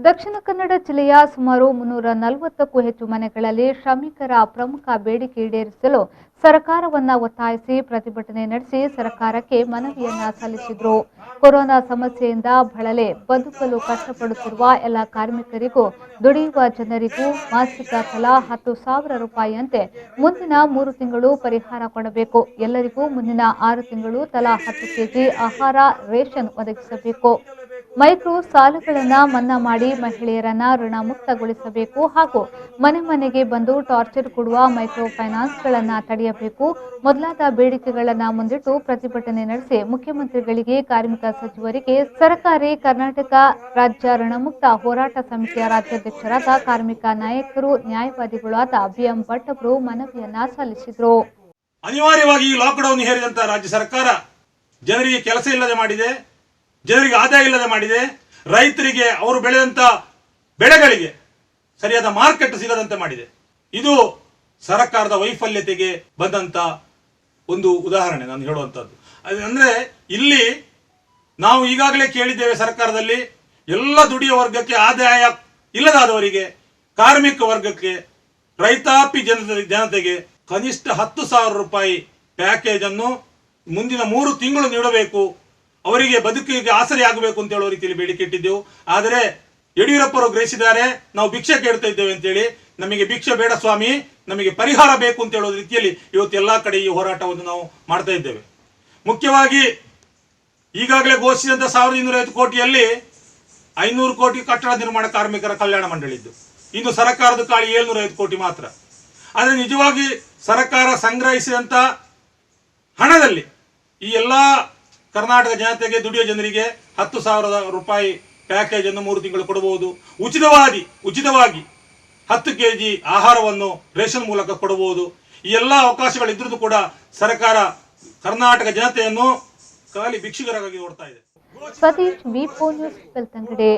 ದಕ್ಷಿಣ ಕನ್ನಡ ಜಿಲ್ಲೆಯ ಸುಮಾರು 340ಕ್ಕೂ ಹೆಚ್ಚು ಮನೆಗಳಲ್ಲಿ ಶ್ರಮಿಕರ ಪ್ರಮುಖ ಬೇಡಿಕೆ ಈಡೇರಿಸಲು ಸರ್ಕಾರವನ್ನ ಒತ್ತಾಯಿಸಿ ಪ್ರತಿಭಟನೆ ನಡೆಸಿ ಸರ್ಕಾರಕ್ಕೆ ಮನವಿಯನ್ನ ಸಲ್ಲಿಸಿದರು. ಕೊರೋನಾ ಸಮಸ್ಯೆಯಿಂದ ಬಳಲೆ ಬದುಕಲು ಕಷ್ಟಪಡುತ್ತಿರುವ ಎಲ್ಲ ಕಾರ್ಮಿಕರಿಗೂ ದುಡಿಯುವ ಜನರಿಗೂ ಮಾಸಿಕ ತಲಾ 10,000 ರೂಪಾಯಿಯಂತೆ ಮುಂದಿನ 3 ತಿಂಗಳು ಪರಿಹಾರ ಕೊಡಬೇಕು. ಎಲ್ಲರಿಗೂ ಮುಂದಿನ 6 ತಿಂಗಳು ತಲಾ 10 ಕೆಜಿ ಆಹಾರ ರೇಷನ್ ಒದಗಿಸಬೇಕು. ಮೈಕ್ರೋ ಸಾಲಗಳನ್ನು ಮನ್ನಾ ಮಾಡಿ ಮಹಿಳೆಯರನ್ನ ಋಣ ಮುಕ್ತಗೊಳಿಸಬೇಕು ಹಾಗೂ ಮನೆ ಮನೆಗೆ ಬಂದು ಟಾರ್ಚರ್ ಕೊಡುವ ಮೈಕ್ರೋ ಫೈನಾನ್ಸ್ಗಳನ್ನು ತಡೆಯಬೇಕು ಮೊದಲಾದ ಬೇಡಿಕೆಗಳನ್ನು ಮುಂದಿಟ್ಟು ಪ್ರತಿಭಟನೆ ನಡೆಸಿ ಮುಖ್ಯಮಂತ್ರಿಗಳಿಗೆ, ಕಾರ್ಮಿಕ ಸಚಿವರಿಗೆ ಸರ್ಕಾರಿ ಕರ್ನಾಟಕ ರಾಜ್ಯ ಋಣಮುಕ್ತ ಹೋರಾಟ ಸಮಿತಿಯ ರಾಜ್ಯಾಧ್ಯಕ್ಷರಾದ ಕಾರ್ಮಿಕ ನಾಯಕರು, ನ್ಯಾಯವಾದಿಗಳಾದ ಬಿಎಂ ಭಟ್ ಅವರು ಮನವಿಯನ್ನ ಸಲ್ಲಿಸಿದರು. ಅನಿವಾರ್ಯವಾಗಿ ಲಾಕ್ಡೌನ್ ಹೇರಿದಂತ ರಾಜ್ಯ ಸರ್ಕಾರ ಜನರಿಗೆ ಕೆಲಸ ಇಲ್ಲದೆ ಮಾಡಿದೆ, ಜನರಿಗೆ ಆದಾಯ ಇಲ್ಲದೆ ಮಾಡಿದೆ, ರೈತರಿಗೆ ಅವರು ಬೆಳೆದಂತ ಬೆಳೆಗಳಿಗೆ ಸರಿಯಾದ ಮಾರ್ಕೆಟ್ ಸಿಗದಂತೆ ಮಾಡಿದೆ. ಇದು ಸರ್ಕಾರದ ವೈಫಲ್ಯತೆಗೆ ಬಂದಂತ ಒಂದು ಉದಾಹರಣೆ ನಾನು ಹೇಳುವಂತದ್ದು. ಅಂದ್ರೆ ಇಲ್ಲಿ ನಾವು ಈಗಾಗಲೇ ಕೇಳಿದ್ದೇವೆ, ಸರ್ಕಾರದಲ್ಲಿ ಎಲ್ಲ ದುಡಿಯುವ ವರ್ಗಕ್ಕೆ, ಆದಾಯ ಇಲ್ಲದಾದವರಿಗೆ, ಕಾರ್ಮಿಕ ವರ್ಗಕ್ಕೆ, ರೈತಾಪಿ ಜನತೆಗೆ ಕನಿಷ್ಠ 10,000 ರೂಪಾಯಿ ಪ್ಯಾಕೇಜ್ ಅನ್ನು ಮುಂದಿನ 3 ತಿಂಗಳು ನೀಡಬೇಕು, ಅವರಿಗೆ ಬದುಕಿಗೆ ಆಸರೆ ಆಗಬೇಕು ಅಂತ ಹೇಳುವ ರೀತಿಯಲ್ಲಿ ಬೇಡಿಕೆ ಇಟ್ಟಿದ್ದೆವು. ಆದರೆ ಯಡಿಯೂರಪ್ಪರು ಗ್ರಹಿಸಿದ್ದಾರೆ, ನಾವು ಭಿಕ್ಷೆ ಕೇಳ್ತಾ ಇದ್ದೇವೆ ಅಂತೇಳಿ. ನಮಗೆ ಭಿಕ್ಷೆ ಬೇಡ ಸ್ವಾಮಿ, ನಮಗೆ ಪರಿಹಾರ ಬೇಕು ಅಂತ ಹೇಳೋ ರೀತಿಯಲ್ಲಿ ಇವತ್ತು ಎಲ್ಲಾ ಕಡೆ ಈ ಹೋರಾಟವನ್ನು ನಾವು ಮಾಡ್ತಾ ಇದ್ದೇವೆ. ಮುಖ್ಯವಾಗಿ ಈಗಾಗಲೇ ಘೋಷಿಸಿದಂತ 1,250 ಕೋಟಿಯಲ್ಲಿ 500 ಕೋಟಿ ಕಟ್ಟಡ ನಿರ್ಮಾಣ ಕಾರ್ಮಿಕರ ಕಲ್ಯಾಣ ಮಂಡಳಿದ್ದು, ಇನ್ನು ಸರ್ಕಾರದ ಖಾಲಿ 750 ಕೋಟಿ ಮಾತ್ರ. ಆದರೆ ನಿಜವಾಗಿ ಸರ್ಕಾರ ಸಂಗ್ರಹಿಸಿದಂತ ಹಣದಲ್ಲಿ ಈ ಎಲ್ಲಾ ಕರ್ನಾಟಕ ಜನತೆಗೆ, ದುಡಿಯುವ ಜನರಿಗೆ 10,000 ರೂಪಾಯಿ ಪ್ಯಾಕೇಜ್ ಅನ್ನು 3 ತಿಂಗಳು ಕೊಡಬಹುದು. ಉಚಿತವಾಗಿ 10 ಕೆಜಿ ಆಹಾರವನ್ನು ರೇಷನ್ ಮೂಲಕ ಕೊಡಬಹುದು. ಈ ಎಲ್ಲ ಅವಕಾಶಗಳಿದ್ರೂ ಕೂಡ ಸರ್ಕಾರ ಕರ್ನಾಟಕ ಜನತೆಯನ್ನು ಖಾಲಿ ಭಿಕ್ಷುಕರಾಗಿ ನೋಡ್ತಾ ಇದೆ. ಸತೀಶ್, ವಿ4 ನ್ಯೂಸ್, ಬೆಳ್ತಂಗಡಿ.